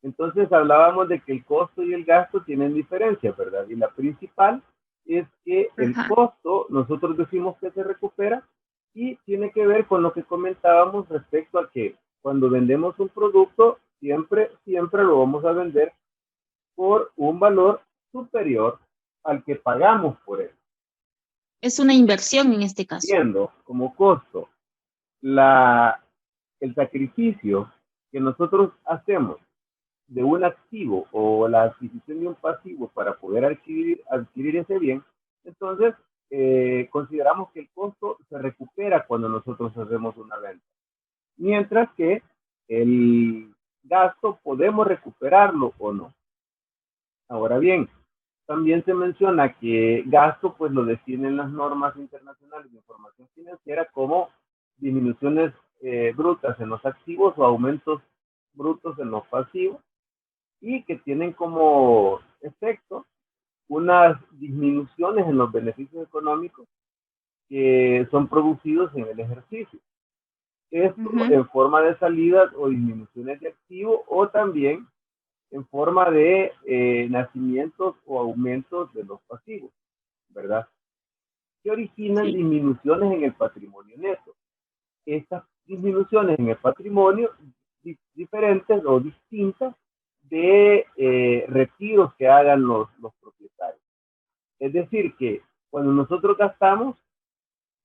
Entonces hablábamos de que el costo y el gasto tienen diferencia, ¿verdad? Y la principal es que el Ajá. costo, nosotros decimos que se recupera y tiene que ver con lo que comentábamos respecto a que cuando vendemos un producto, siempre lo vamos a vender por un valor superior al que pagamos por él, Es una inversión en este caso. siendo como costo la, el sacrificio que nosotros hacemos de un activo o la adquisición de un pasivo para poder adquirir ese bien, entonces consideramos que el costo se recupera cuando nosotros hacemos una venta. Mientras que el gasto podemos recuperarlo o no. Ahora bien, también se menciona que gasto pues lo definen las normas internacionales de información financiera como disminuciones brutas en los activos o aumentos brutos en los pasivos y que tienen como efecto unas disminuciones en los beneficios económicos que son producidos en el ejercicio. Esto Ujú. en forma de salidas o disminuciones de activos o también en forma de nacimientos o aumentos de los pasivos, ¿verdad? Que originan Sí. disminuciones en el patrimonio neto. Estas disminuciones en el patrimonio diferentes o distintas de retiros que hagan los propietarios. Es decir, que cuando nosotros gastamos,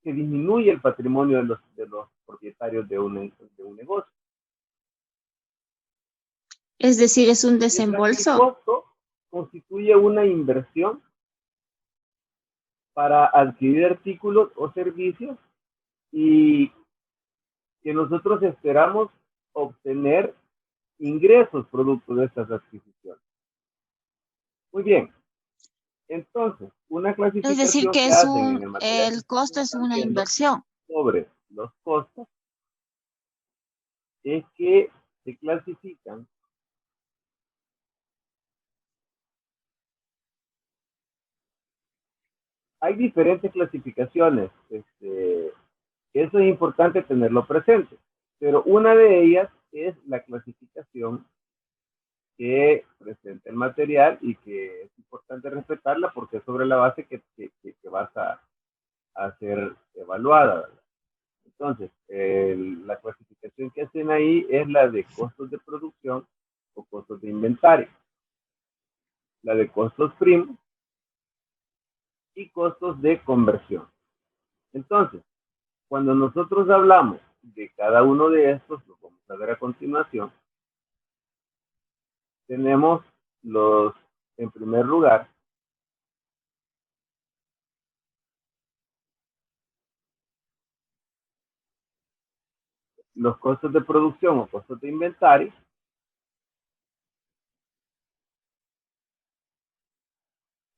se disminuye el patrimonio de los propietarios de un negocio. Es decir, es un Mientras que el desembolso. costo constituye una inversión para adquirir artículos o servicios y que nosotros esperamos obtener ingresos producto de estas adquisiciones. Muy bien, entonces, una Es decir, clasificación que que es hacen en el material que el ustedes costo es están una viendo inversión. sobre los costos es que se clasifican. Hay diferentes clasificaciones, eso es importante tenerlo presente, pero una de ellas es la clasificación que presenta el material y que es importante respetarla porque es sobre la base que vas a ser evaluada, ¿verdad? Entonces, la clasificación que hacen ahí es la de costos de producción o costos de inventario, la de costos primos y costos de conversión. Entonces, cuando nosotros hablamos de cada uno de estos, lo vamos a ver a continuación, tenemos los, en primer lugar, los costos de producción o costos de inventario,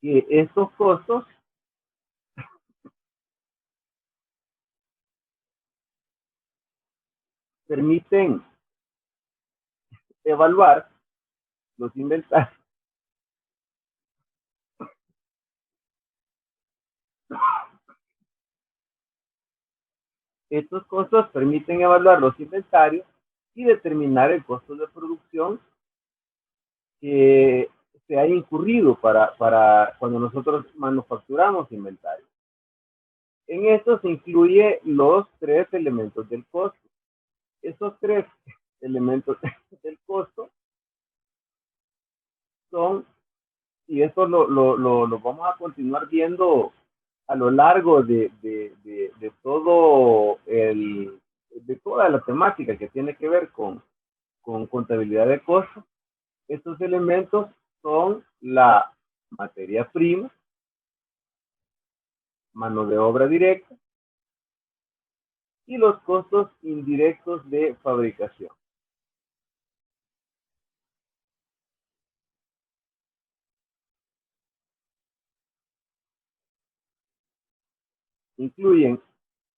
que estos costos permiten evaluar los inventarios. Estos costos permiten evaluar los inventarios y determinar el costo de producción que se haya incurrido para cuando nosotros manufacturamos inventarios. En esto se incluye los tres elementos del costo. Esos tres elementos del costo son, y esto lo vamos a continuar viendo a lo largo de todo de toda la temática que tiene que ver con contabilidad de costos. Estos elementos son la materia prima, mano de obra directa y los costos indirectos de fabricación. Incluyen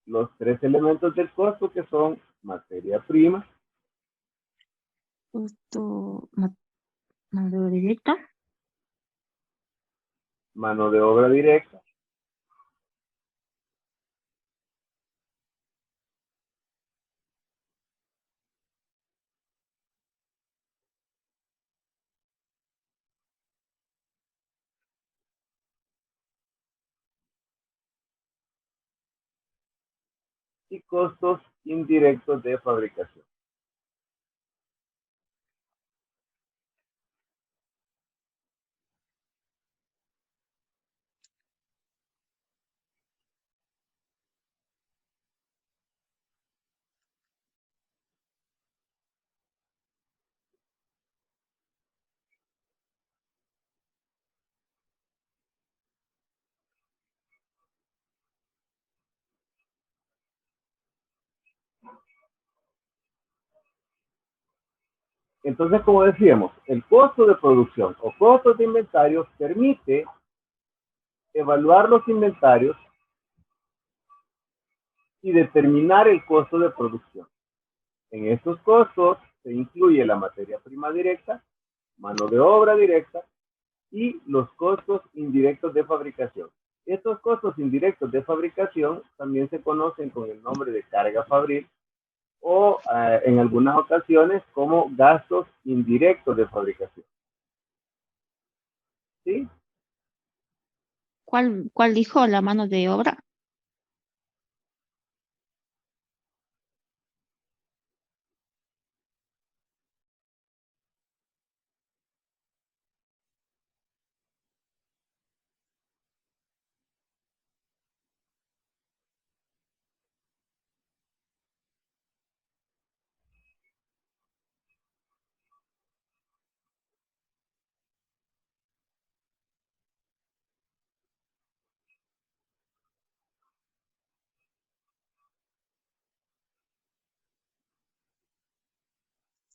los tres elementos del costo que son materia prima, Costo, mano directa. mano de obra directa y costos indirectos de fabricación. Entonces, como decíamos, el costo de producción o costos de inventarios permite evaluar los inventarios y determinar el costo de producción. En estos costos se incluye la materia prima directa, mano de obra directa y los costos indirectos de fabricación. Estos costos indirectos de fabricación también se conocen con el nombre de carga fabril o en algunas ocasiones como gastos indirectos de fabricación. ¿Sí? ¿Cuál dijo la mano de obra?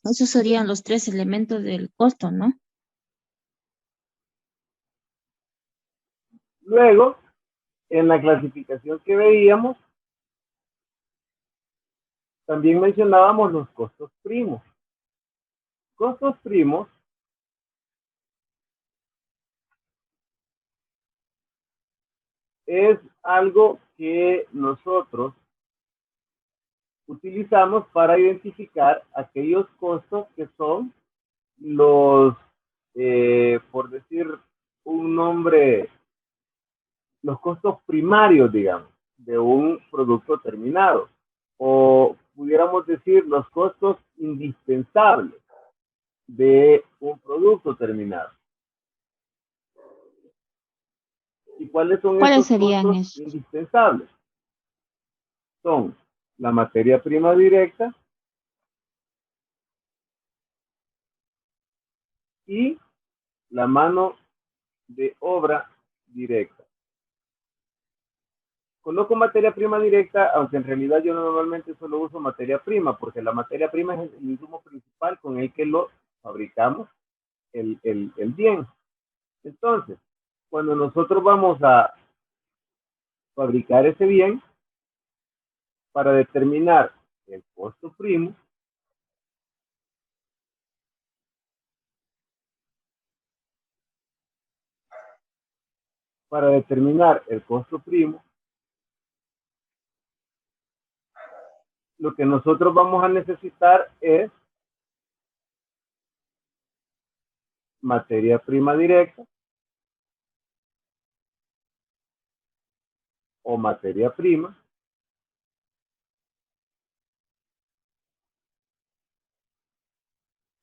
Esos serían los tres elementos del costo, ¿no? Luego, en la clasificación que veíamos, también mencionábamos los costos primos. Costos primos es algo que nosotros utilizamos para identificar aquellos costos que son los, por decir un nombre, los costos primarios, digamos, de un producto terminado. O pudiéramos decir los costos indispensables de un producto terminado. ¿Y cuáles son ¿Cuáles estos serían costos esos? indispensables? Son la materia prima directa y la mano de obra directa. Coloco materia prima directa, aunque en realidad yo normalmente solo uso materia prima, porque la materia prima es el insumo principal con el que lo fabricamos el bien. Entonces, cuando nosotros vamos a fabricar ese bien, para determinar el costo primo, para determinar el costo primo, lo que nosotros vamos a necesitar es materia prima directa o materia prima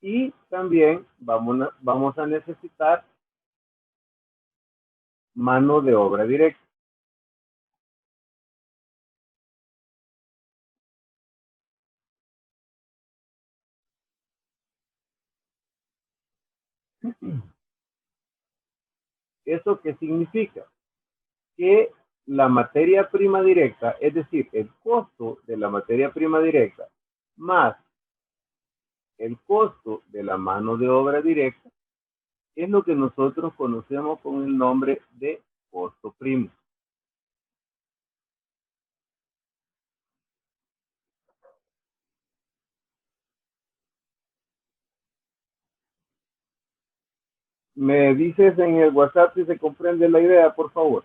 y también vamos a necesitar mano de obra directa. ¿Eso qué significa? Que la materia prima directa, es decir, el costo de la materia prima directa más el costo de la mano de obra directa es lo que nosotros conocemos con el nombre de costo primo. Me dices en el WhatsApp si se comprende la idea, por favor.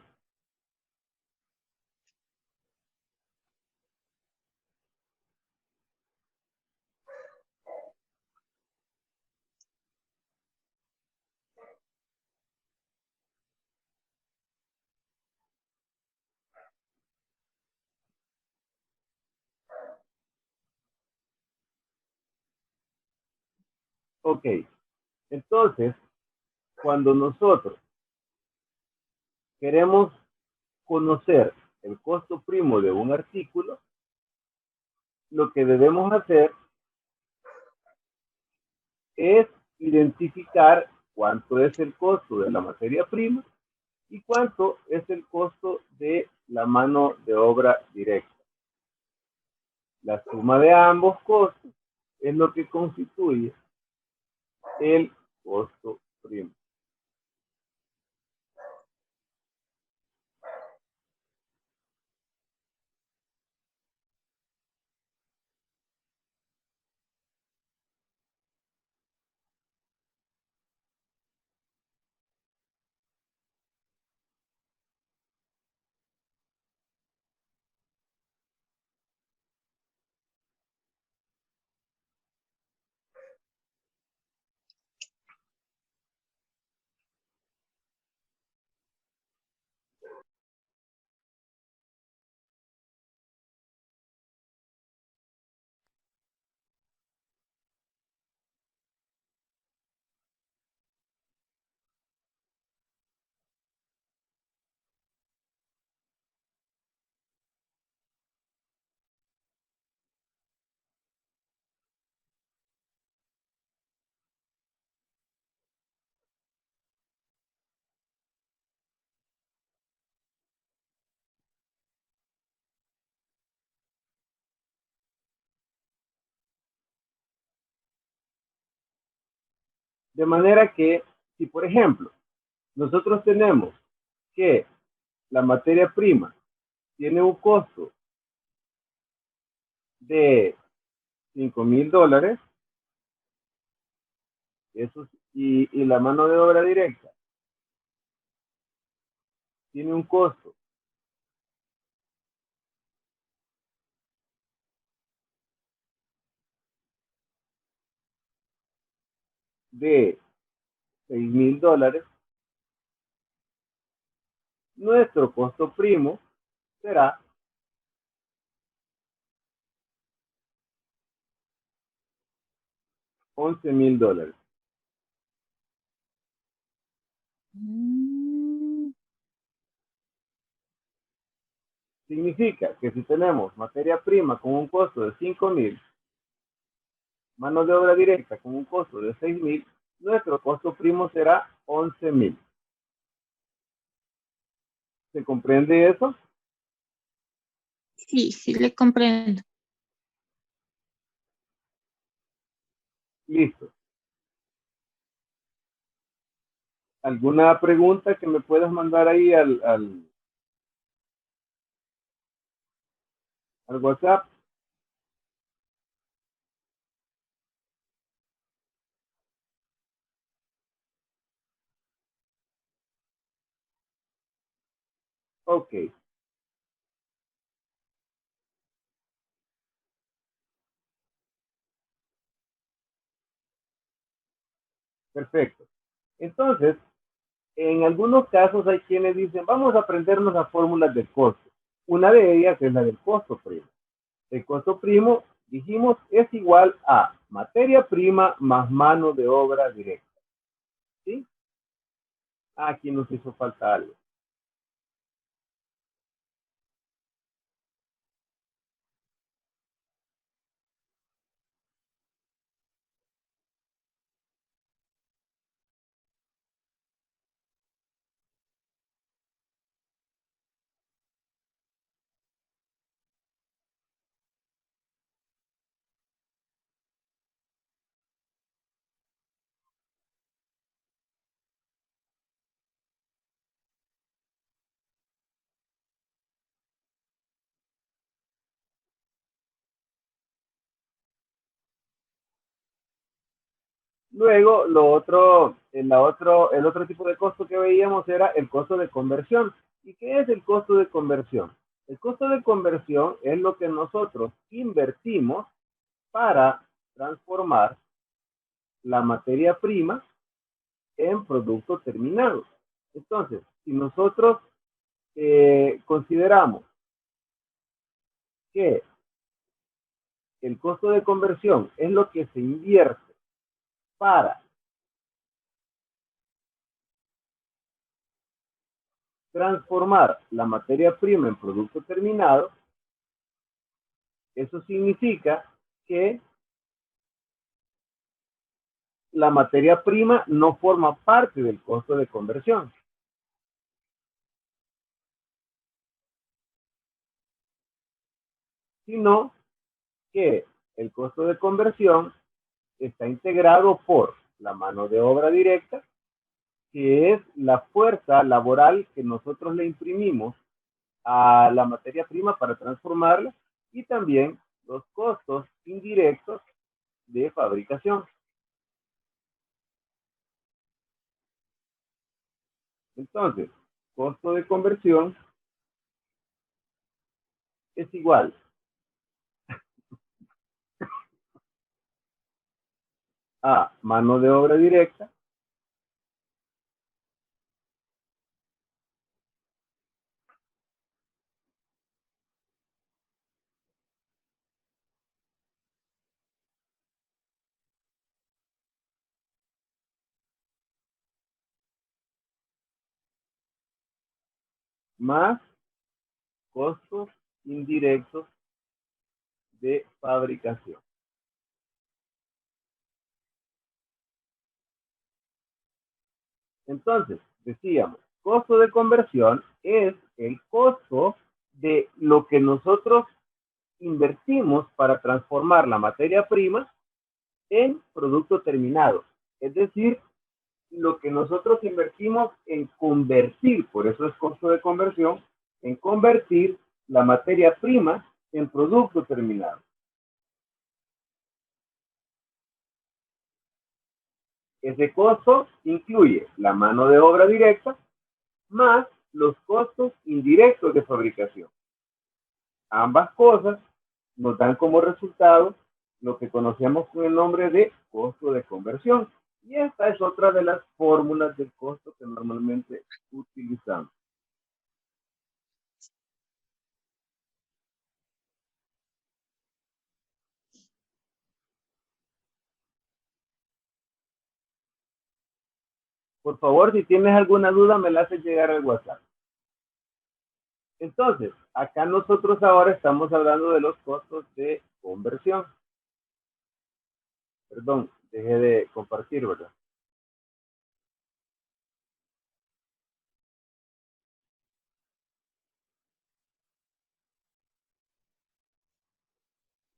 Ok, entonces, cuando nosotros queremos conocer el costo primo de un artículo, lo que debemos hacer es identificar cuánto es el costo de la materia prima y cuánto es el costo de la mano de obra directa. La suma de ambos costos es lo que constituye el costo primo. De manera que, si por ejemplo, nosotros tenemos que la materia prima tiene un costo de $5,000, y la mano de obra directa tiene un costo de $6,000, nuestro costo primo será $11,000. Mm, Significa que si tenemos materia prima con un costo de 5,000, mano de obra directa con un costo de 6,000, nuestro costo primo será 11,000. ¿Se comprende eso? sí, sí, le comprendo. Listo. ¿Alguna pregunta que me puedas mandar ahí al WhatsApp? Ok, perfecto. Entonces, en algunos casos hay quienes dicen, vamos a aprendernos las fórmulas del costo. Una de ellas es la del costo primo. El costo primo, dijimos, es igual a materia prima más mano de obra directa. ¿Sí? Aquí nos hizo falta algo. Luego, el otro tipo de costo que veíamos era el costo de conversión. ¿Y qué es el costo de conversión? El costo de conversión es lo que nosotros invertimos para transformar la materia prima en producto terminado. Entonces, si nosotros consideramos que el costo de conversión es lo que se invierte para transformar la materia prima en producto terminado, eso significa que la materia prima no forma parte del costo de conversión. Sino que el costo de conversión está integrado por la mano de obra directa, que es la fuerza laboral que nosotros le imprimimos a la materia prima para transformarla, y también los costos indirectos de fabricación. Entonces, costo de conversión es igual a mano de obra directa más costos indirectos de fabricación. Entonces, decíamos, costo de conversión es el costo de lo que nosotros invertimos para transformar la materia prima en producto terminado. Es decir, lo que nosotros invertimos en convertir, por eso es costo de conversión, en convertir la materia prima en producto terminado. Ese costo incluye la mano de obra directa más los costos indirectos de fabricación. Ambas cosas nos dan como resultado lo que conocemos con el nombre de costo de conversión. Y esta es otra de las fórmulas del costo que normalmente utilizamos. Por favor, si tienes alguna duda, me la haces llegar al WhatsApp. Entonces, acá nosotros ahora estamos hablando de los costos de conversión. Perdón, dejé de compartir, ¿verdad?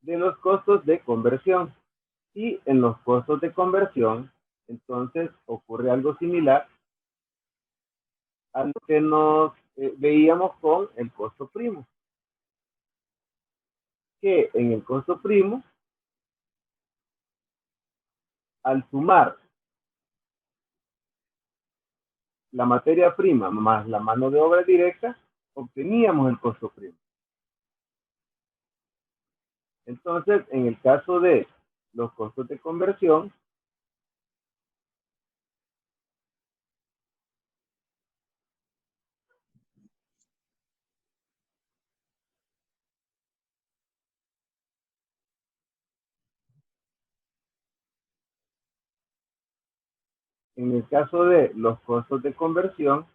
De los costos de conversión. Y en los costos de conversión, entonces ocurre algo similar a lo que nos veíamos con el costo primo. Que en el costo primo, al sumar la materia prima más la mano de obra directa, obteníamos el costo primo. Entonces, en el caso de los costos de conversión, en el caso de los costos de conversión,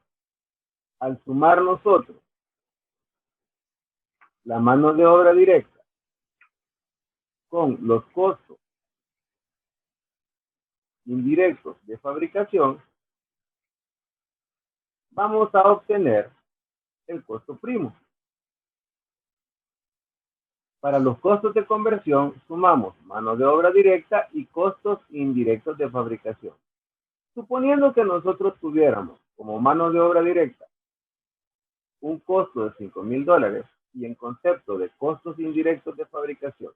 al sumar nosotros la mano de obra directa con los costos indirectos de fabricación, vamos a obtener el costo primo. Para los costos de conversión, sumamos mano de obra directa y costos indirectos de fabricación. Suponiendo que nosotros tuviéramos como mano de obra directa un costo de $5,000 y en concepto de costos indirectos de fabricación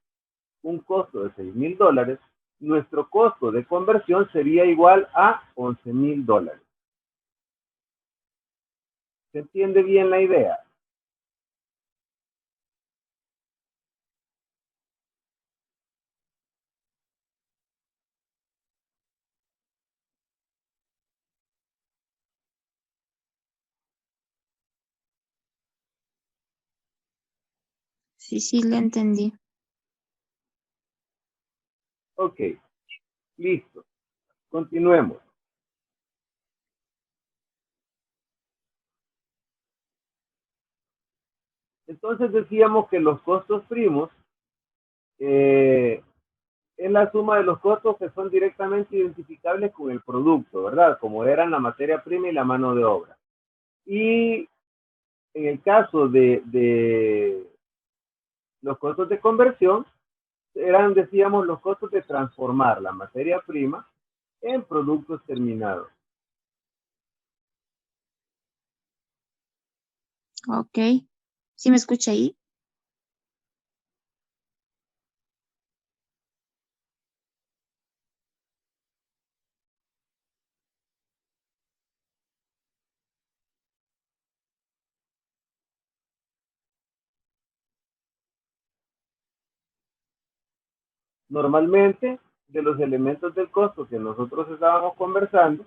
un costo de $6,000, nuestro costo de conversión sería igual a $11,000. ¿Se entiende bien la idea? Sí, sí, le entendí. Ok, listo. Continuemos. Entonces decíamos que los costos primos es la suma de los costos que son directamente identificables con el producto, ¿verdad? Como eran la materia prima y la mano de obra. Y en el caso de los costos de conversión, eran, decíamos, los costos de transformar la materia prima en productos terminados. Ok. ¿Sí me escucha ahí? Normalmente, de los elementos del costo que nosotros estábamos conversando,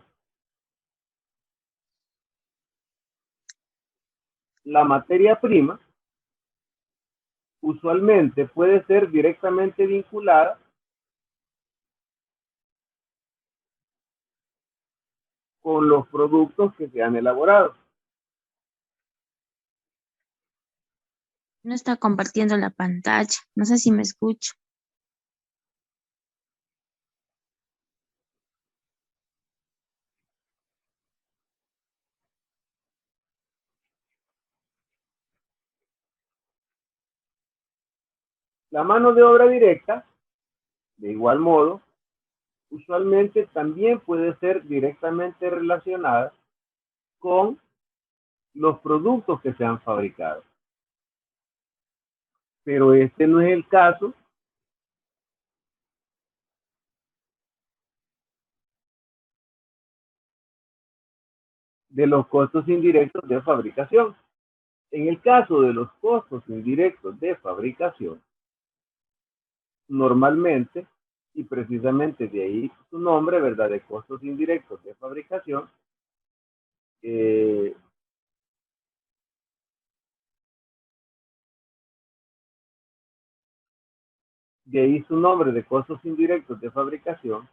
la materia prima usualmente puede ser directamente vinculada con los productos que se han elaborado. No está compartiendo la pantalla. No sé si me escucho. La mano de obra directa, de igual modo, usualmente también puede ser directamente relacionada con los productos que se han fabricado. Pero este no es el caso de los costos indirectos de fabricación. En el caso de los costos indirectos de fabricación, normalmente, y precisamente de ahí su nombre, ¿verdad? De costos indirectos de fabricación, eh, de ahí su nombre de costos indirectos de fabricación,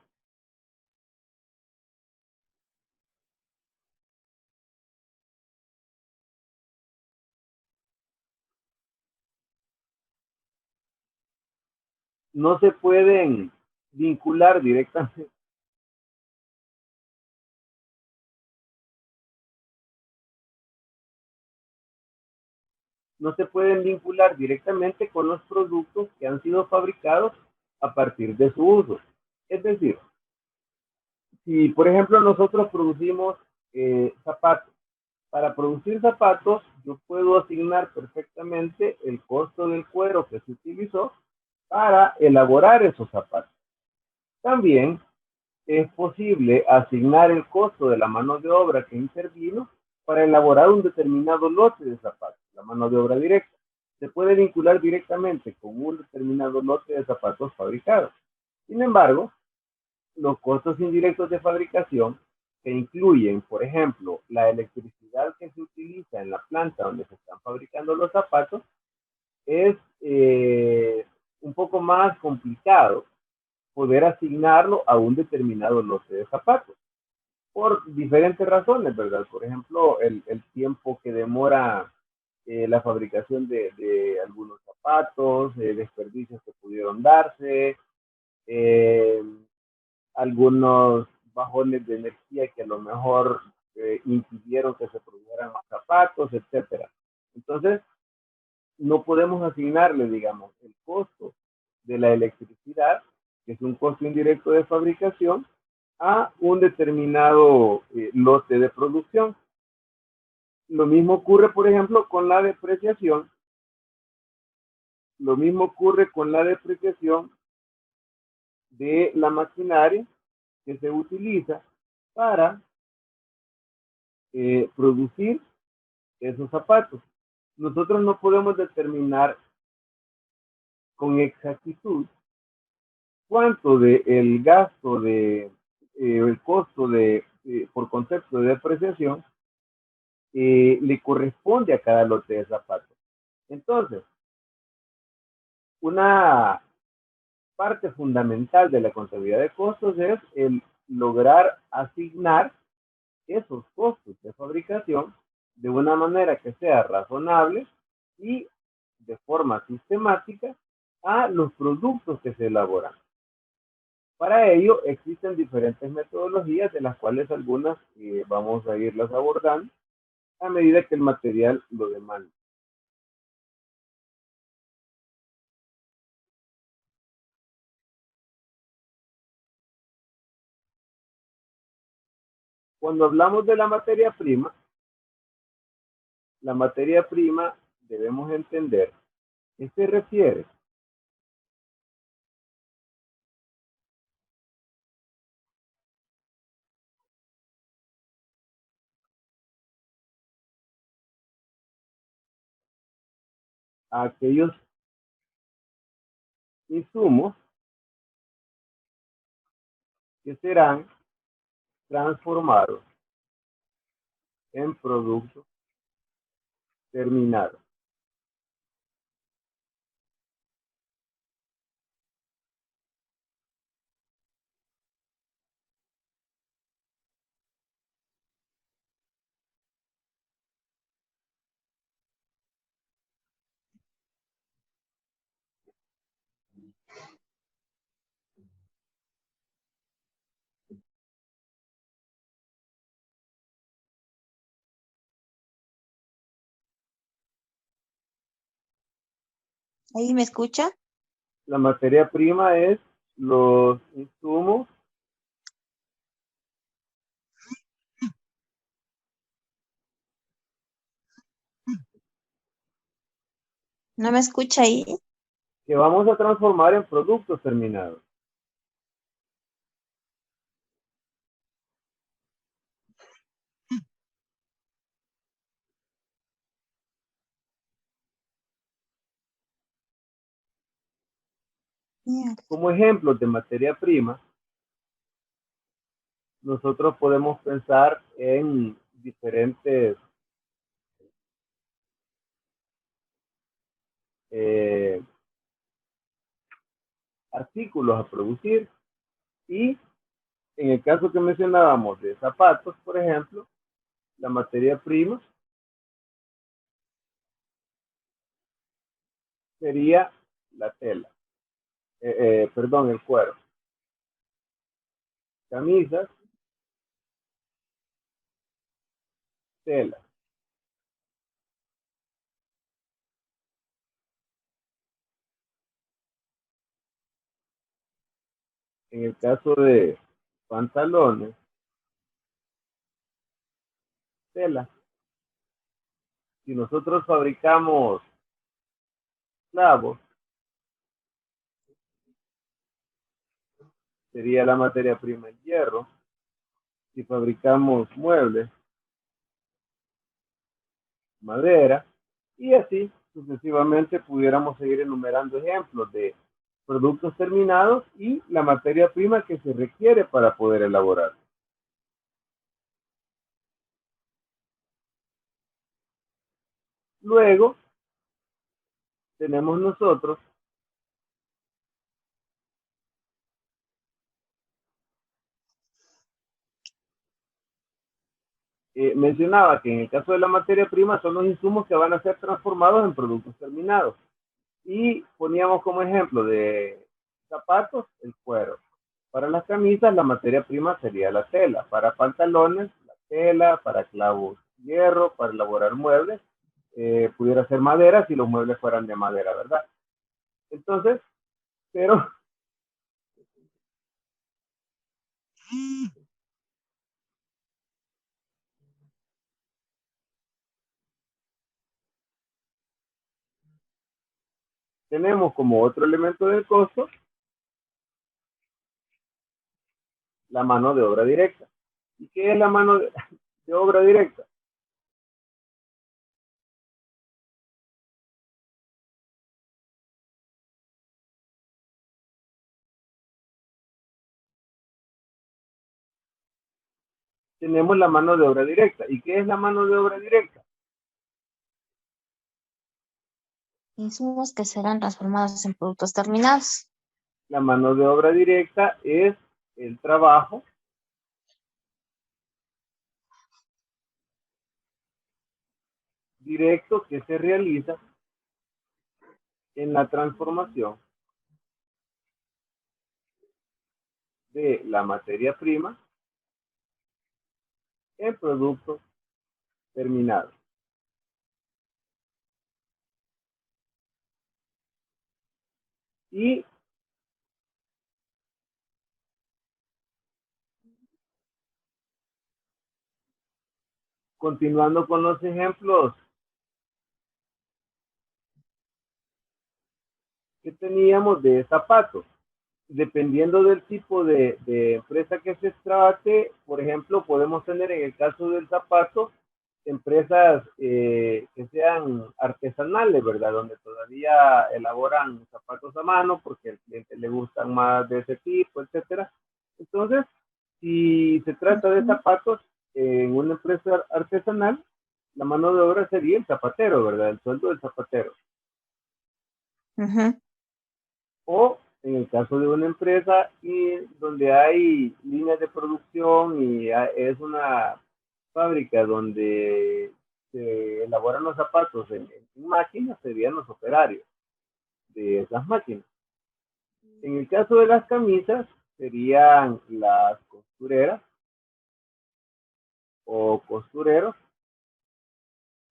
no se pueden vincular directamente, no se pueden vincular directamente con los productos que han sido fabricados a partir de su uso. Es decir, si por ejemplo nosotros producimos zapatos, para producir zapatos yo puedo asignar perfectamente el costo del cuero que se utilizó para elaborar esos zapatos. También es posible asignar el costo de la mano de obra que intervino para elaborar un determinado lote de zapatos, la mano de obra directa. Se puede vincular directamente con un determinado lote de zapatos fabricados. Sin embargo, los costos indirectos de fabricación, que incluyen, por ejemplo, la electricidad que se utiliza en la planta donde se están fabricando los zapatos, es un poco más complicado poder asignarlo a un determinado lote de zapatos por diferentes razones, ¿verdad? Por ejemplo, el tiempo que demora la fabricación de algunos zapatos, desperdicios que pudieron darse, eh, algunos bajones de energía que a lo mejor impidieron que se produjeran más zapatos, etcétera. Entonces, no podemos asignarle, digamos, el costo de la electricidad, que es un costo indirecto de fabricación, a un determinado lote de producción. Lo mismo ocurre, por ejemplo, con la depreciación. Lo mismo ocurre con la depreciación de la maquinaria que se utiliza para producir esos zapatos. Nosotros no podemos determinar con exactitud cuánto de el gasto de el costo de por concepto de depreciación le corresponde a cada lote de zapatos. Entonces, una parte fundamental de la contabilidad de costos es el lograr asignar esos costos de fabricación de una manera que sea razonable y de forma sistemática a los productos que se elaboran. Para ello existen diferentes metodologías, de las cuales algunas vamos a irlas abordando a medida que el material lo demanda. Cuando hablamos de la materia prima debemos entender que se refiere a aquellos insumos que serán transformados en productos terminados. ¿Ahí me escucha? La materia prima es los insumos ¿No me escucha ahí? que vamos a transformar en productos terminados. Mierda. Como ejemplos de materia prima, nosotros podemos pensar en diferentes eh, artículos a producir, y en el caso que mencionábamos de zapatos, por ejemplo, la materia prima sería la tela, perdón, el cuero. Camisas, tela. En el caso de pantalones, tela. Si nosotros fabricamos clavos, sería la materia prima el hierro. Si fabricamos muebles, madera, y así sucesivamente pudiéramos seguir enumerando ejemplos de productos terminados y la materia prima que se requiere para poder elaborar. Luego tenemos nosotros mencionaba que en el caso de la materia prima son los insumos que van a ser transformados en productos terminados. Y poníamos como ejemplo de zapatos el cuero. Para las camisas la materia prima sería la tela. Para pantalones la tela, para clavos hierro, para elaborar muebles pudiera ser madera si los muebles fueran de madera, ¿verdad? Entonces, pero tenemos como otro elemento del costo la mano de obra directa. ¿Y qué es la mano de obra directa? Tenemos la mano de obra directa. ¿Y qué es la mano de obra directa? Insumos que serán transformados en productos terminados. La mano de obra directa es el trabajo directo que se realiza en la transformación de la materia prima en producto terminado. Y continuando con los ejemplos que teníamos de zapatos, dependiendo del tipo de empresa que se trate, por ejemplo, podemos tener en el caso del zapato, empresas que sean artesanales, ¿verdad? Donde todavía elaboran zapatos a mano porque al cliente le gustan más de ese tipo, etcétera. Entonces, si se trata de zapatos en una empresa artesanal, la mano de obra sería el zapatero, ¿verdad? El sueldo del zapatero. O en el caso de una empresa y donde hay líneas de producción y es una fábrica donde se elaboran los zapatos en máquinas, serían los operarios de esas máquinas. En el caso de las camisas, serían las costureras o costureros.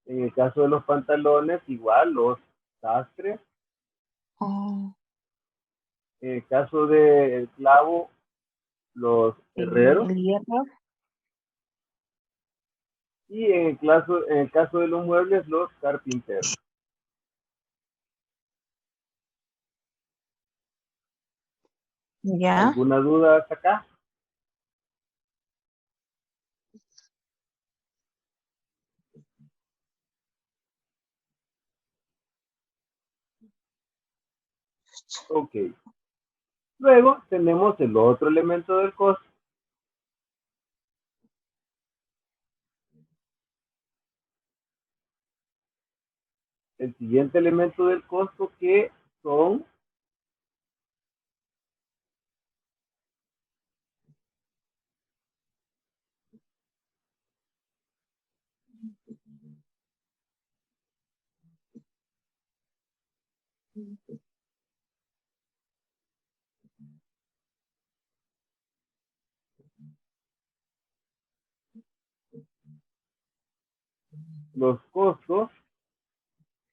En el caso de los pantalones, igual los sastres. En el caso del clavo, los herreros. El hierro. Y en el caso de los muebles, los carpinteros. Ya. ¿Alguna duda hasta acá? Ok. Luego tenemos el otro elemento del costo. El siguiente elemento del costo que son los costos.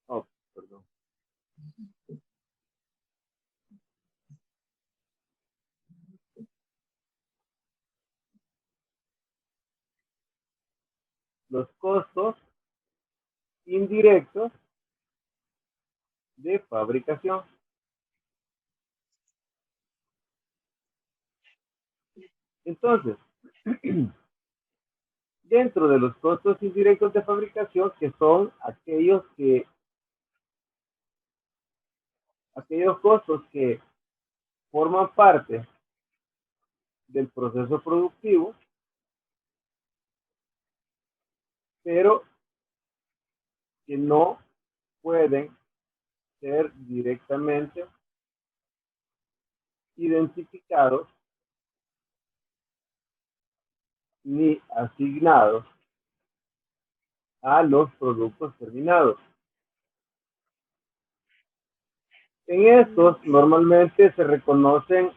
Oh, perdón. Los costos indirectos de fabricación. Entonces, dentro de los costos indirectos de fabricación, que son aquellos costos que forman parte del proceso productivo, pero que no pueden ser directamente identificados ni asignados a los productos terminados. En estos normalmente se reconocen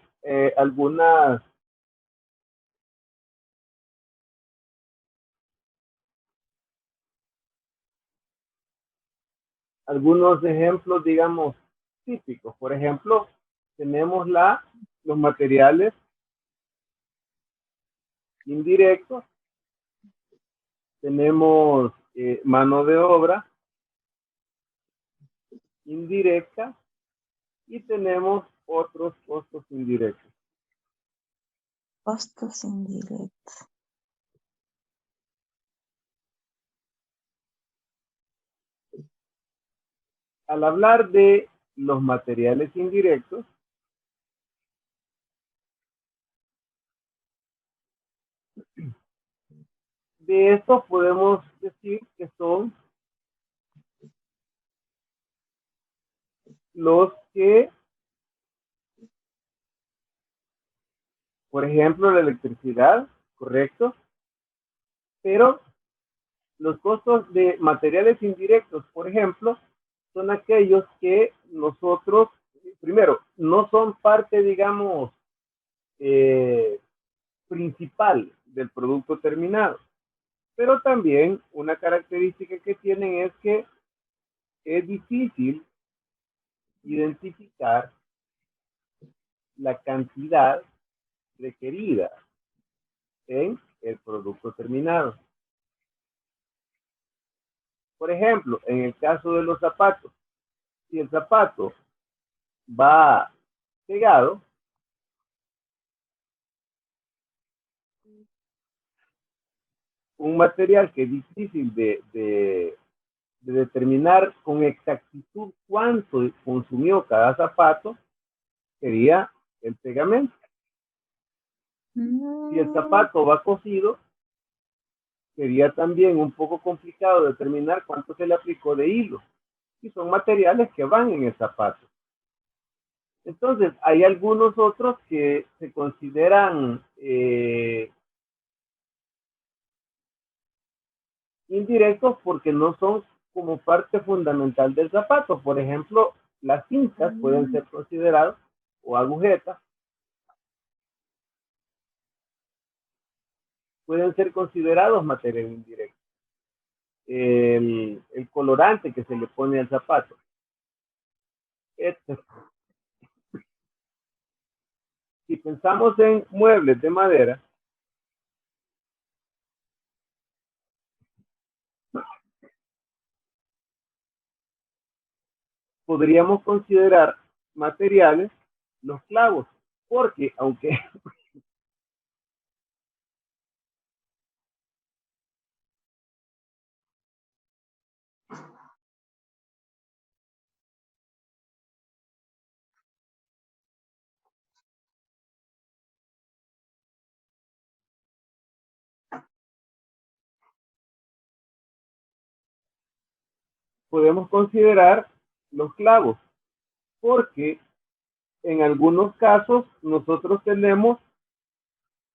algunos ejemplos, digamos, típicos. Por ejemplo, tenemos los materiales indirectos, tenemos mano de obra indirecta y tenemos otros costos indirectos. Costos indirectos. Al hablar de los materiales indirectos, de estos podemos decir que son los que, por ejemplo, la electricidad, correcto, pero Los costos de materiales indirectos, por ejemplo, son aquellos que nosotros, primero, no son parte, digamos, eh, principal del producto terminado, pero también una característica que tienen es que es difícil identificar la cantidad requerida en el producto terminado. Por ejemplo, en el caso de los zapatos, si el zapato va pegado, un material que es difícil de determinar con exactitud cuánto consumió cada zapato sería el pegamento. Si el zapato va cosido, sería también un poco complicado determinar cuánto se le aplicó de hilo. Y son materiales que van en el zapato. Entonces, hay algunos otros que se consideran indirectos porque no son como parte fundamental del zapato. Por ejemplo, las cintas pueden ser consideradas, o agujetas, pueden ser considerados material indirecto. El colorante que se le pone al zapato. Si pensamos en muebles de madera, podríamos considerar materiales los clavos, porque aunque podemos considerar los clavos, porque en algunos casos nosotros tenemos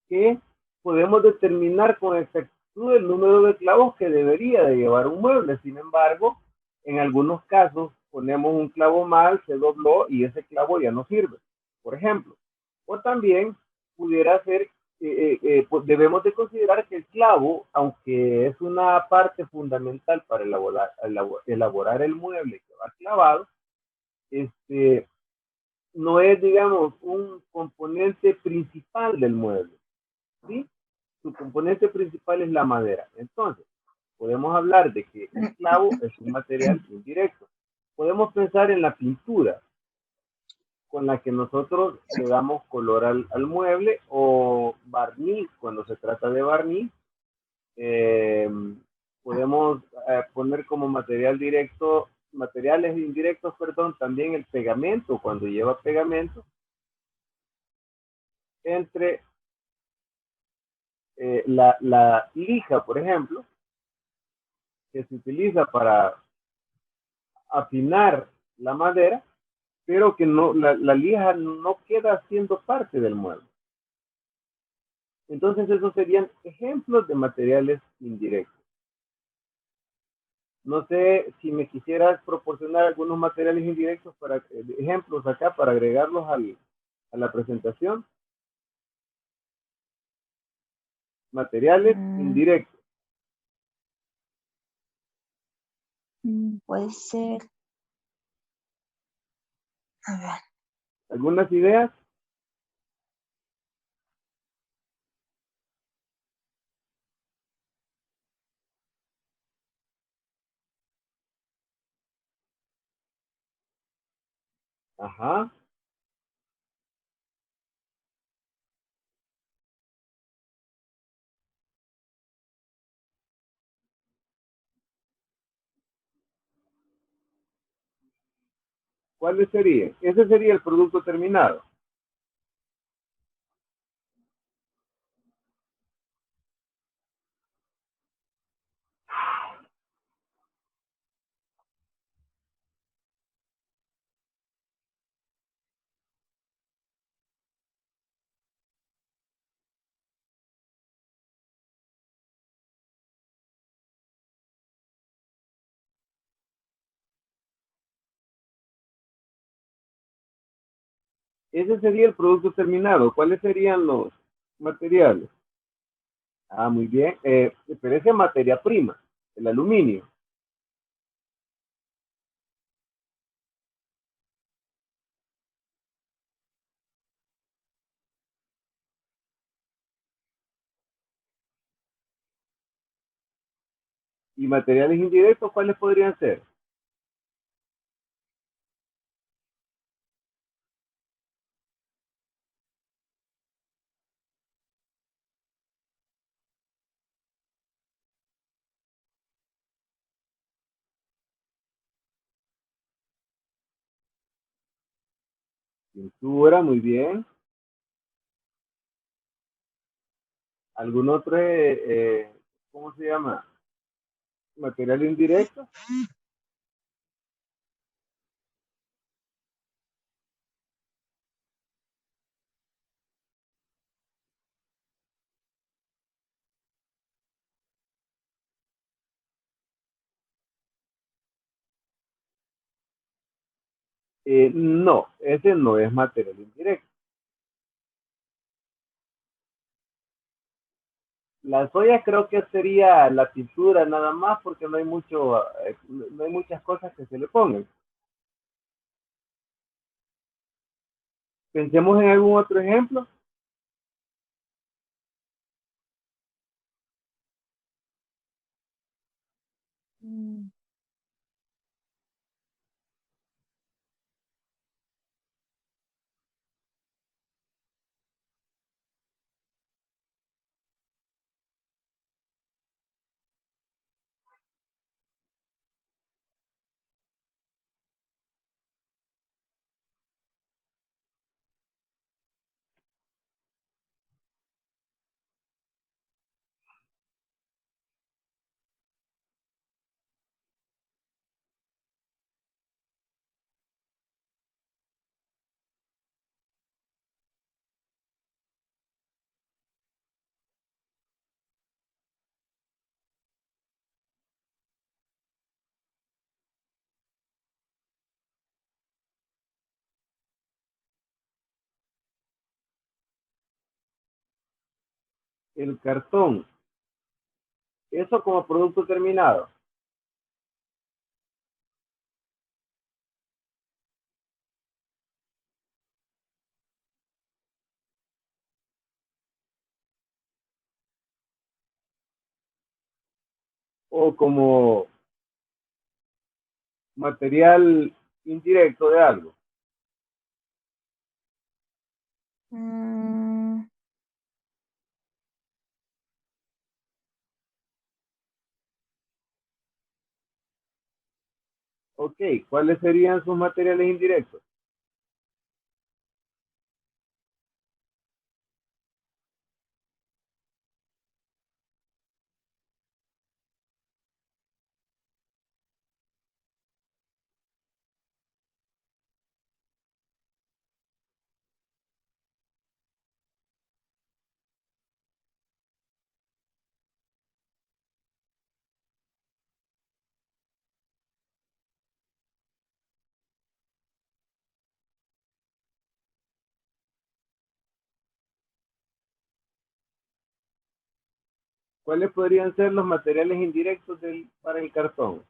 que podemos determinar con exactitud el número de clavos que debería de llevar un mueble. Sin embargo, en algunos casos ponemos un clavo mal, se dobló y ese clavo ya no sirve, por ejemplo. O también pudiera ser, pues debemos de considerar que el clavo, aunque es una parte fundamental para elaborar el mueble que va clavado, este, no es, digamos, un componente principal del mueble, ¿sí? Su componente principal es la madera. Entonces, podemos hablar de que el clavo es un material indirecto. Podemos pensar en la pintura con la que nosotros le damos color al mueble, o barniz cuando se trata de barniz. Eh, Podemos poner como material directo, materiales indirectos, perdón, también el pegamento cuando lleva pegamento entre la lija, por ejemplo, que se utiliza para afinar la madera, pero que no, la lija no queda siendo parte del mueble. Entonces, esos serían ejemplos de materiales indirectos. No sé si me quisieras proporcionar algunos materiales indirectos para ejemplos acá para agregarlos a la presentación. Materiales indirectos. Puede ser. A ver. ¿Algunas ideas? Ajá. ¿Cuáles serían? Ese sería el producto terminado. Ese sería el producto terminado. ¿Cuáles serían los materiales? Ah, muy bien. Pero esa es materia prima, el aluminio. ¿Y materiales indirectos cuáles podrían ser? Pintura, muy bien. ¿Algún otro, cómo se llama? Material indirecto. No, ese no es material indirecto. La soya creo que sería la pintura nada más porque no hay mucho, no hay muchas cosas que se le pongan. Pensemos en algún otro ejemplo. Mm, El cartón, eso como producto terminado. O como material indirecto de algo. mm, Ok, ¿cuáles serían sus materiales indirectos? ¿Cuáles podrían ser los materiales indirectos para el cartón?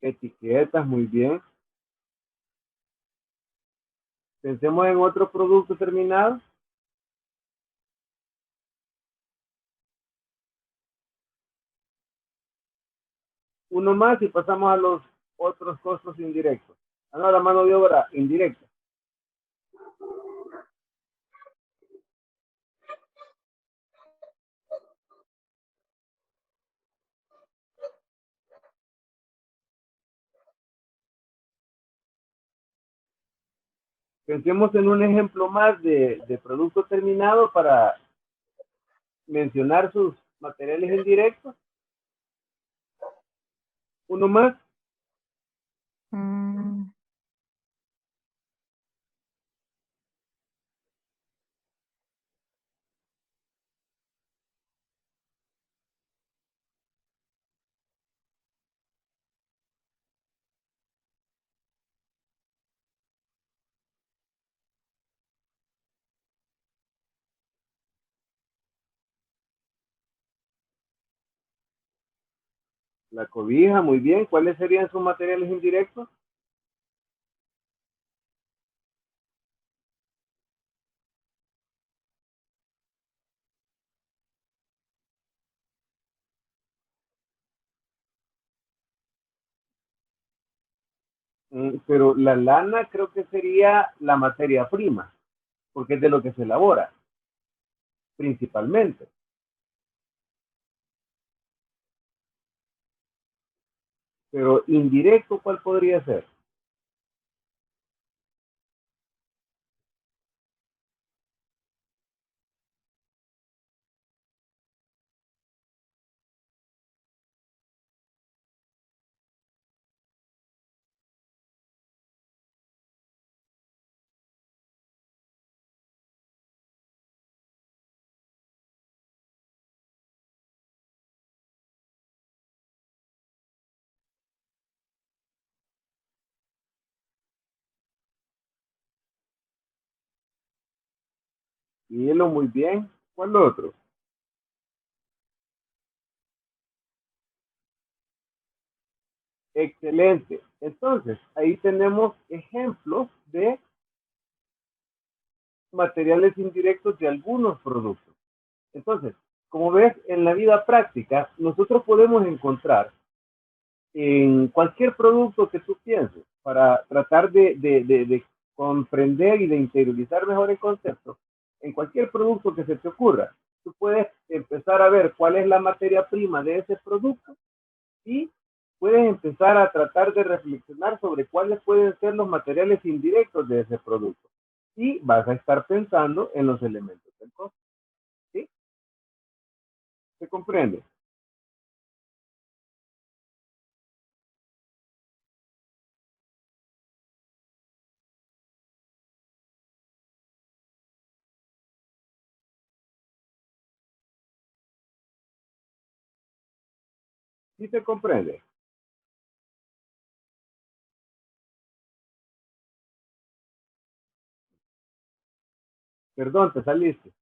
Etiquetas, muy bien. Pensemos en otro producto terminado. Uno más y pasamos a los otros costos indirectos. Ah, no, la mano de obra indirecta. Pensemos en un ejemplo más de producto terminado para mencionar sus materiales indirectos. Uno más. Mm, La cobija, muy bien. ¿Cuáles serían sus materiales indirectos? Pero la lana creo que sería la materia prima, porque es de lo que se elabora, principalmente. Pero indirecto, ¿cuál podría ser? Hielo, muy bien. ¿Cuál otro? Excelente. Entonces, ahí tenemos ejemplos de materiales indirectos de algunos productos. Entonces, como ves, en la vida práctica, nosotros podemos encontrar en cualquier producto que tú pienses para tratar de comprender y de interiorizar mejor el concepto, en cualquier producto que se te ocurra, tú puedes empezar a ver cuál es la materia prima de ese producto y puedes empezar a tratar de reflexionar sobre cuáles pueden ser los materiales indirectos de ese producto. Y vas a estar pensando en los elementos del costo. ¿Sí? ¿Se comprende? ¿Sí se comprende? Perdón, te saliste.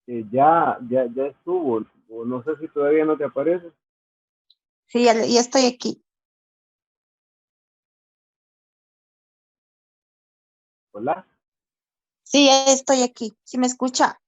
Ya estuvo. O no sé si todavía no te aparece. sí, ya estoy aquí. Hola. Sí, ya estoy aquí. ¿Sí me escucha?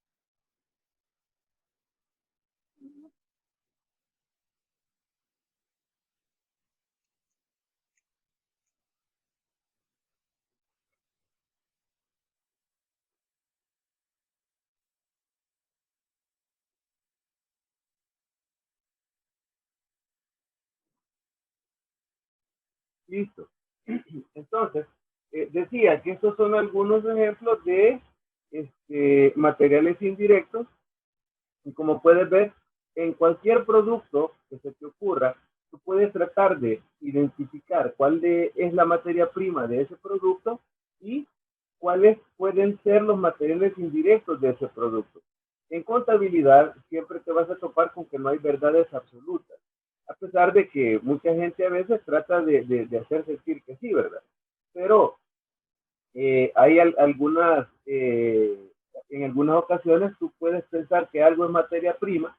Listo. Entonces, decía que estos son algunos ejemplos de materiales indirectos y como puedes ver, en cualquier producto que se te ocurra, tú puedes tratar de identificar es la materia prima de ese producto y cuáles pueden ser los materiales indirectos de ese producto. En contabilidad siempre te vas a topar con que no hay verdades absolutas, a pesar de que mucha gente a veces trata de hacer sentir que sí, ¿verdad? Pero hay en algunas ocasiones tú puedes pensar que algo es materia prima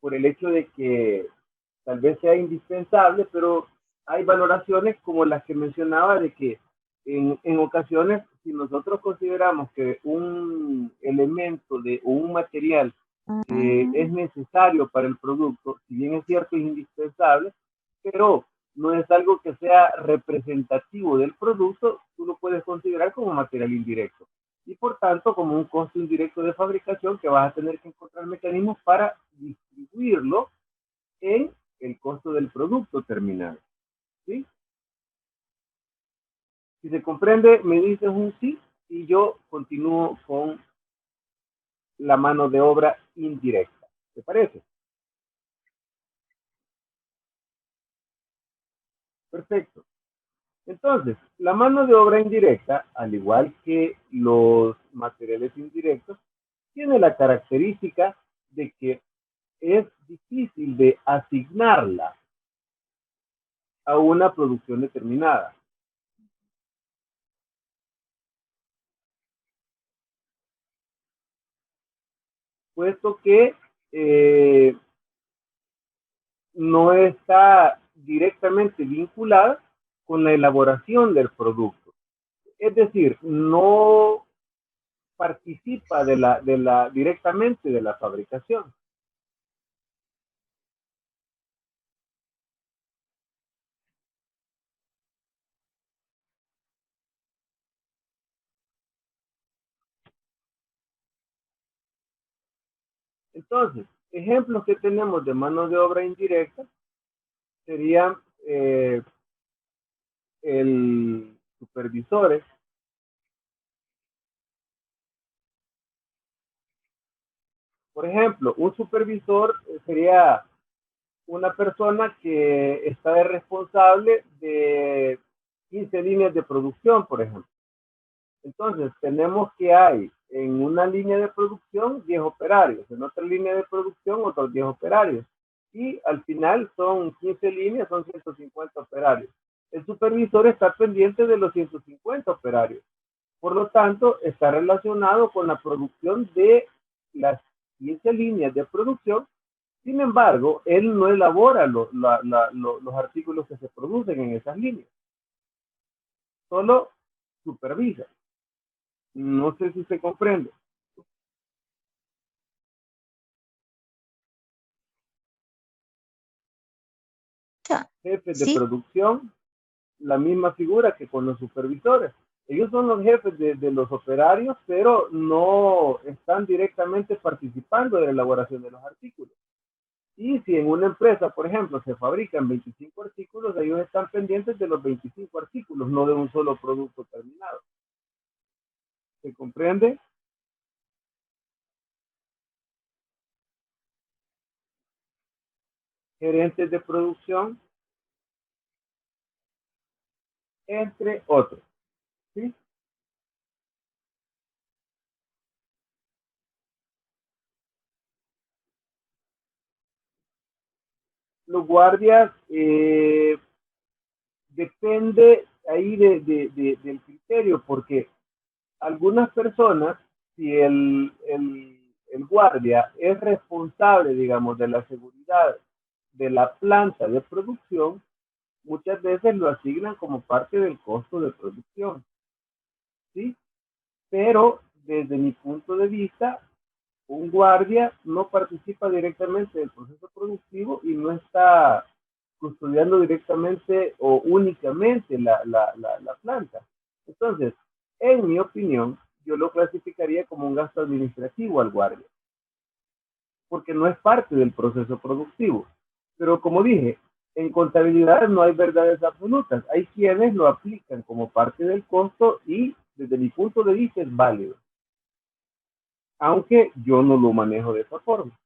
por el hecho de que tal vez sea indispensable, pero hay valoraciones como las que mencionaba de que en ocasiones, si nosotros consideramos que un elemento o un material es necesario para el producto, si bien es cierto, es indispensable, pero no es algo que sea representativo del producto, tú lo puedes considerar como material indirecto. y por tanto como un costo indirecto de fabricación que vas a tener que encontrar mecanismos para distribuirlo en el costo del producto terminado, ¿sí? Si se comprende, me dices un sí y yo continúo con la mano de obra indirecta. ¿Te parece? Perfecto. Entonces, la mano de obra indirecta, al igual que los materiales indirectos, tiene la característica de que es difícil de asignarla a una producción determinada, puesto que no está directamente vinculada con la elaboración del producto. Es decir, no participa directamente de la fabricación. Entonces, ejemplos que tenemos de mano de obra indirecta serían el supervisores. Por ejemplo, un supervisor sería una persona que está responsable de 15 líneas de producción, por ejemplo. Entonces, tenemos que hay en una línea de producción 10 operarios, en otra línea de producción otros 10 operarios. Y al final son 15 líneas, son 150 operarios. El supervisor está pendiente de los 150 operarios. Por lo tanto, está relacionado con la producción de las 15 líneas de producción. Sin embargo, él no elabora los artículos que se producen en esas líneas. Solo supervisa. No sé si se comprende. Ya, Jefes de sí, producción, la misma figura que con los supervisores. Ellos son los jefes de los operarios, pero no están directamente participando de la elaboración de los artículos. Y si en una empresa, por ejemplo, se fabrican 25 artículos, ellos están pendientes de los 25 artículos, no de un solo producto terminado. ¿Se comprende? Gerentes de producción, entre otros. ¿Sí? Los guardias, depende ahí del criterio, porque algunas personas, si el guardia es responsable, digamos, de la seguridad de la planta de producción, muchas veces lo asignan como parte del costo de producción, ¿sí? Pero desde mi punto de vista, un guardia no participa directamente del proceso productivo y no está custodiando directamente o únicamente la planta. Entonces, en mi opinión, yo lo clasificaría como un gasto administrativo al guardia, porque no es parte del proceso productivo. Pero como dije, en contabilidad no hay verdades absolutas. Hay quienes lo aplican como parte del costo y desde mi punto de vista es válido, aunque yo no lo manejo de esa forma.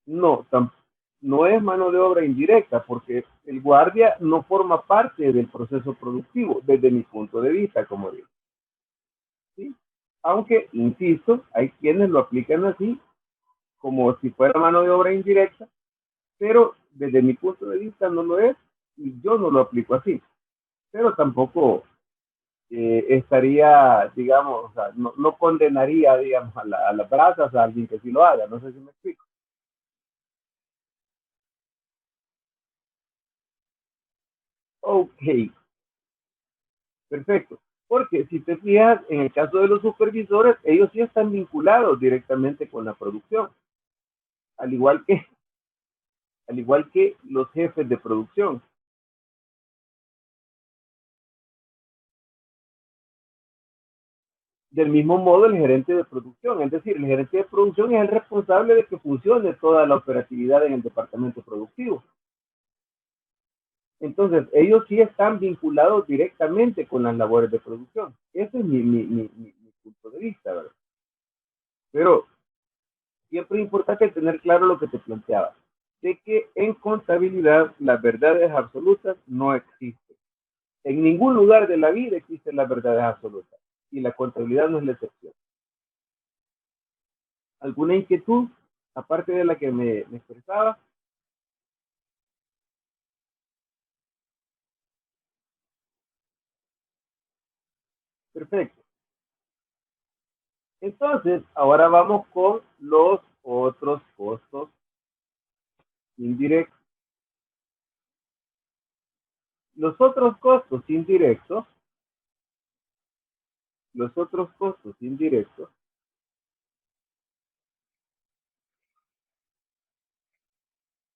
No, no es mano de obra indirecta porque el guardia no forma parte del proceso productivo desde mi punto de vista, como digo. ¿Sí? Aunque, insisto, hay quienes lo aplican así como si fuera mano de obra indirecta, pero desde mi punto de vista no lo es y yo no lo aplico así. Pero tampoco estaría, digamos, o sea, no condenaría, digamos, a las brasas a alguien que sí lo haga. No sé si me explico. Ok, perfecto. Porque si te fijas, en el caso de los supervisores, ellos sí están vinculados directamente con la producción, al igual que, al igual que los jefes de producción. Del mismo modo, el gerente de producción, es decir, el gerente de producción es el responsable de que funcione toda la operatividad en el departamento productivo. Entonces, ellos sí están vinculados directamente con las labores de producción. Ese es mi punto de vista, ¿verdad? Pero siempre es importante tener claro lo que te planteaba, de que en contabilidad las verdades absolutas no existen. En ningún lugar de la vida existen las verdades absolutas y la contabilidad no es la excepción. ¿Alguna inquietud, aparte de la que me expresaba? Perfecto. Entonces, ahora vamos con los otros costos indirectos. Los otros costos indirectos, los otros costos indirectos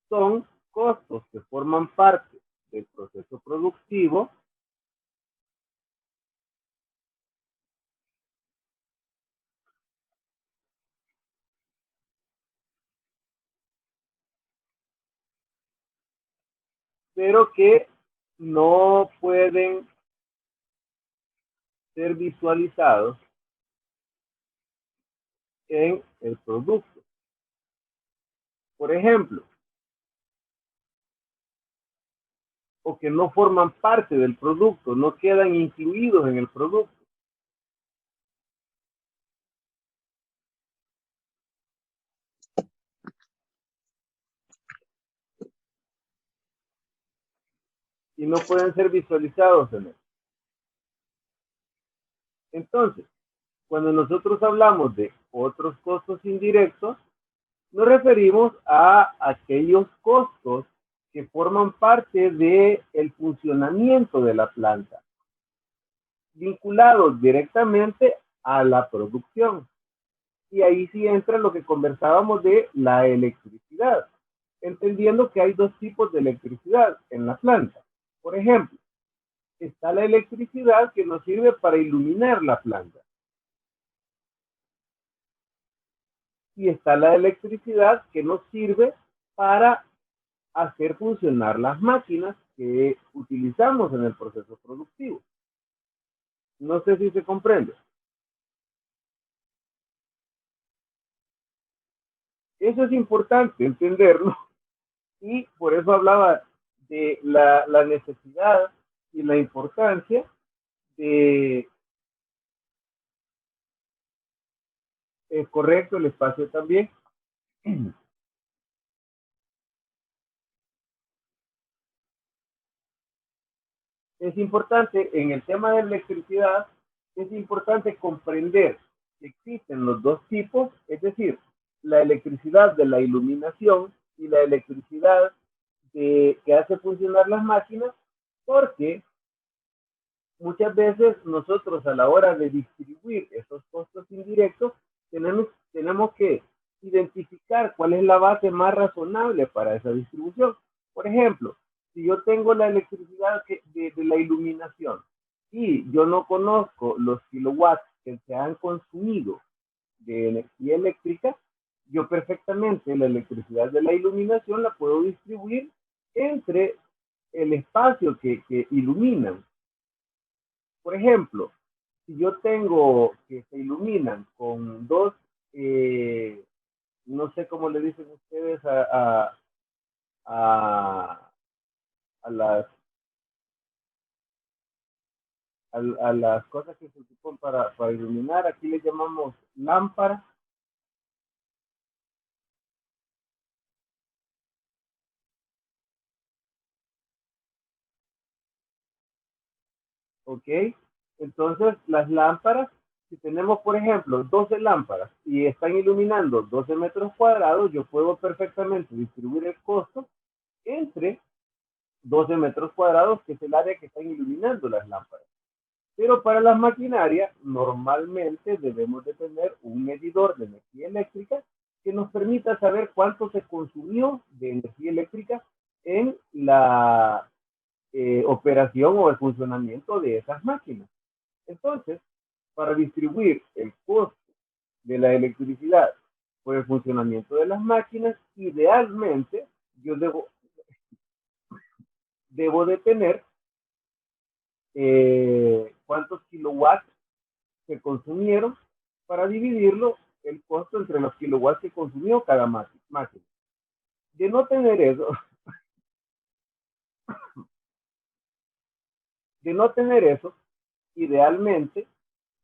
son costos que forman parte del proceso productivo pero que no pueden ser visualizados en el producto. Por ejemplo, o que no forman parte del producto, no quedan incluidos en el producto. Y no pueden ser visualizados en él. Entonces, cuando nosotros hablamos de otros costos indirectos, nos referimos a aquellos costos que forman parte del funcionamiento de la planta, vinculados directamente a la producción. Y ahí sí entra lo que conversábamos de la electricidad, entendiendo que hay dos tipos de electricidad en la planta. Por ejemplo, está la electricidad que nos sirve para iluminar la planta. Y está la electricidad que nos sirve para hacer funcionar las máquinas que utilizamos en el proceso productivo. No sé si se comprende. Eso es importante entenderlo y por eso hablaba de la necesidad y la importancia de correcto el espacio también. Es importante en el tema de electricidad, es importante comprender que existen los dos tipos, es decir, la electricidad de la iluminación y la electricidad que hace funcionar las máquinas, porque muchas veces nosotros a la hora de distribuir esos costos indirectos tenemos que identificar cuál es la base más razonable para esa distribución. Por ejemplo, si yo tengo la electricidad de la iluminación y yo no conozco los kilowatts que se han consumido de energía eléctrica, yo perfectamente la electricidad de la iluminación la puedo distribuir entre el espacio que iluminan. Por ejemplo, si yo tengo que se iluminan con dos, no sé cómo le dicen ustedes a, a las, a las cosas que se ocupan para iluminar, aquí le llamamos lámpara, ¿ok? Entonces, las lámparas, si tenemos, por ejemplo, 12 lámparas y están iluminando 12 metros cuadrados, yo puedo perfectamente distribuir el costo entre 12 metros cuadrados, que es el área que están iluminando las lámparas. Pero para las maquinarias, normalmente debemos de tener un medidor de energía eléctrica que nos permita saber cuánto se consumió de energía eléctrica en la operación o el funcionamiento de esas máquinas. Entonces, para distribuir el costo de la electricidad por el funcionamiento de las máquinas, idealmente yo debo de tener cuántos kilowatts se consumieron para dividirlo el costo entre los kilowatts que consumió cada máquina. De no tener eso, idealmente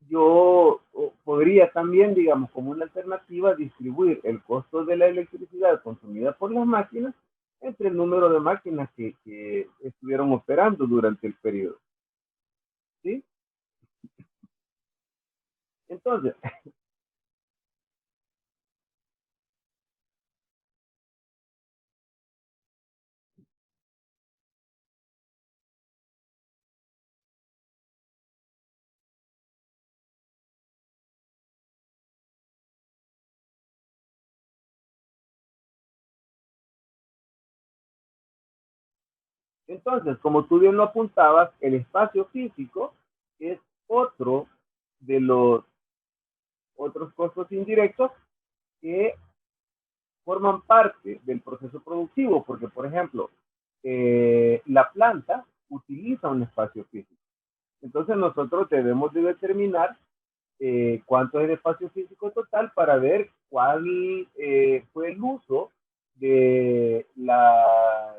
yo podría también, digamos, como una alternativa, distribuir el costo de la electricidad consumida por las máquinas entre el número de máquinas que estuvieron operando durante el periodo. ¿Sí? Entonces, como tú bien lo apuntabas, el espacio físico es otro de los otros costos indirectos que forman parte del proceso productivo, porque, por ejemplo, la planta utiliza un espacio físico. Entonces, nosotros debemos de determinar cuánto es el espacio físico total para ver cuál fue el uso de las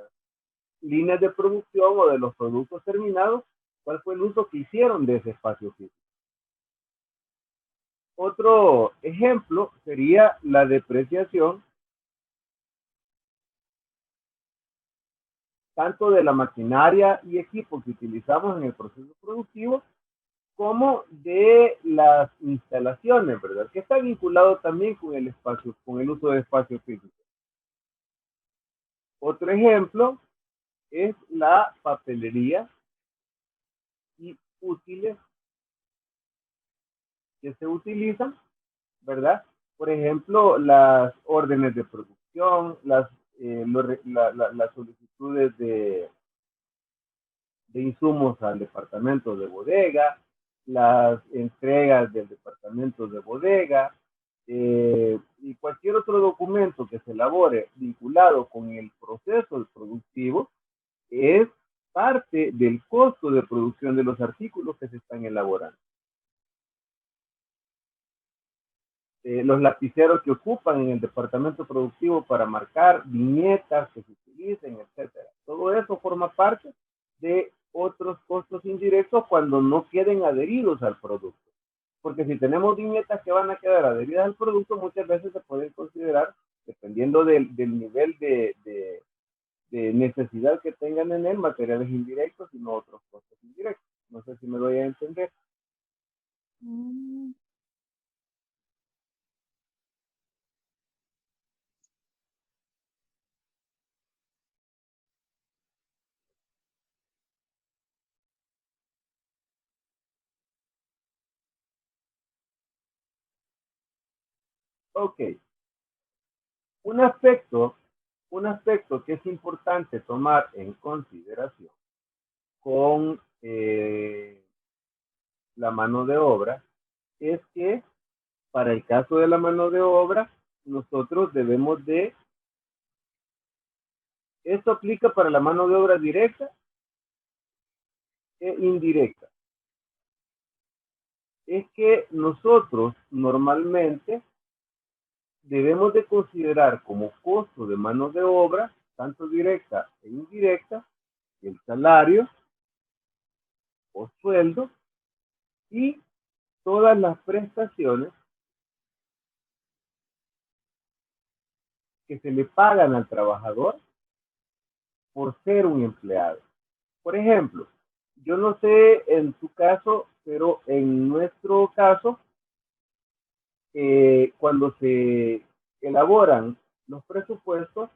líneas de producción o de los productos terminados, cuál fue el uso que hicieron de ese espacio físico. Otro ejemplo sería la depreciación tanto de la maquinaria y equipo que utilizamos en el proceso productivo como de las instalaciones, ¿verdad? Que está vinculado también con el espacio, con el uso de espacio físico. Otro ejemplo es la papelería y útiles que se utilizan, ¿verdad? Por ejemplo, las órdenes de producción, las solicitudes de insumos al departamento de bodega, las entregas del departamento de bodega, y cualquier otro documento que se elabore vinculado con el proceso productivo es parte del costo de producción de los artículos que se están elaborando. Los lapiceros que ocupan en el departamento productivo para marcar viñetas que se utilicen, etcétera. Todo eso forma parte de otros costos indirectos cuando no queden adheridos al producto. Porque si tenemos viñetas que van a quedar adheridas al producto, muchas veces se pueden considerar, dependiendo del nivel de necesidad que tengan en él, materiales indirectos y no otros costos indirectos. No sé si me doy a entender. Mm, Ok. Un aspecto, un aspecto que es importante tomar en consideración con la mano de obra es que para el caso de la mano de obra, nosotros debemos de, esto aplica para la mano de obra directa e indirecta. Es que nosotros normalmente debemos de considerar como costo de mano de obra, tanto directa e indirecta, el salario o sueldo y todas las prestaciones que se le pagan al trabajador por ser un empleado. Por ejemplo, yo no sé en tu caso, pero en nuestro caso, cuando se elaboran los presupuestos,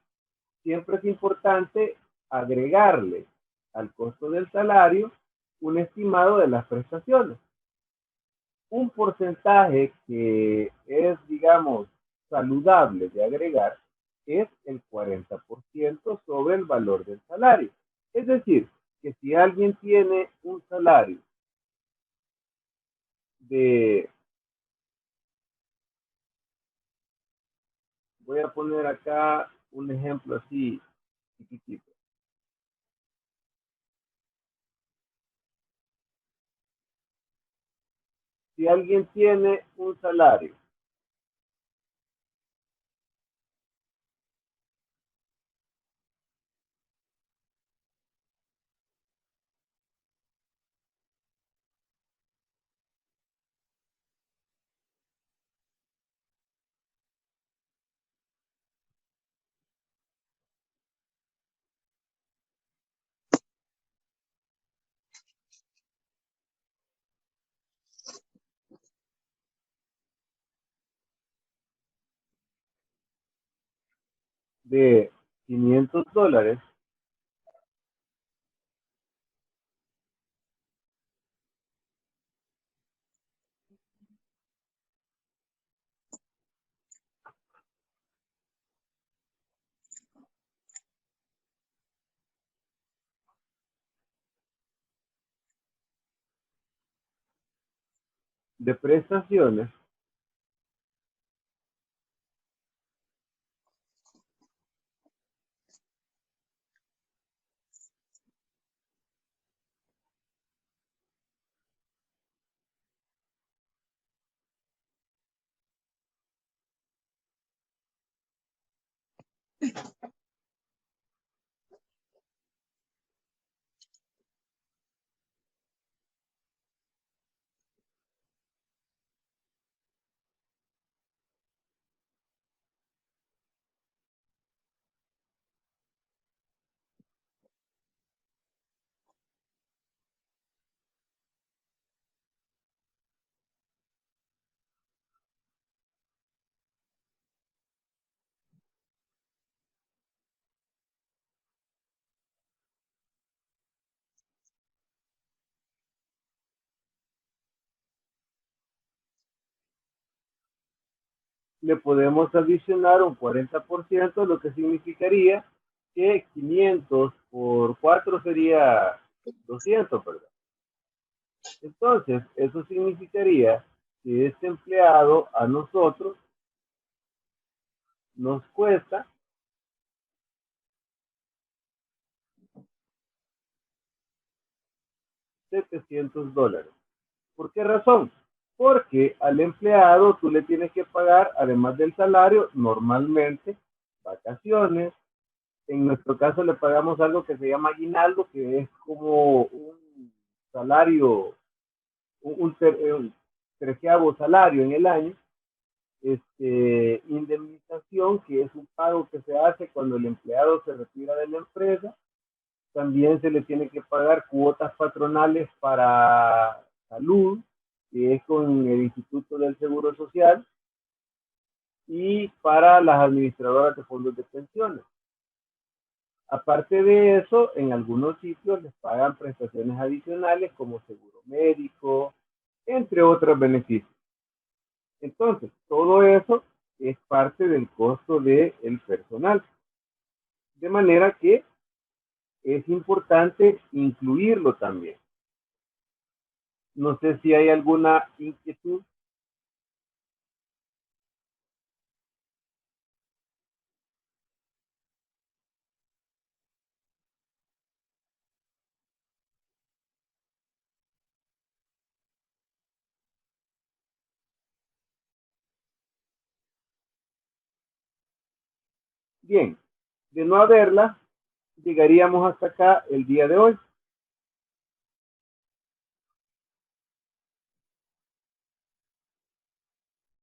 siempre es importante agregarle al costo del salario un estimado de las prestaciones. Un porcentaje que es, digamos, saludable de agregar es el 40% sobre el valor del salario. Es decir, que si alguien tiene un salario de, voy a poner acá un ejemplo así chiquitito. Si alguien tiene un salario de $500, de prestaciones, le podemos adicionar un 40%, lo que significaría que 500 por 4 sería 200, ¿verdad? Entonces, eso significaría que este empleado a nosotros nos cuesta $700. ¿Por qué razón? Porque al empleado tú le tienes que pagar, además del salario, normalmente vacaciones. En nuestro caso le pagamos algo que se llama aguinaldo, que es como un salario, un treceavo salario en el año. Indemnización, que es un pago que se hace cuando el empleado se retira de la empresa. También se le tiene que pagar cuotas patronales para salud, que es con el Instituto del Seguro Social, y para las administradoras de fondos de pensiones. Aparte de eso, en algunos sitios les pagan prestaciones adicionales como seguro médico, entre otros beneficios. Entonces, todo eso es parte del costo del personal. De manera que es importante incluirlo también. No sé si hay alguna inquietud. Bien, de no haberla, llegaríamos hasta acá el día de hoy.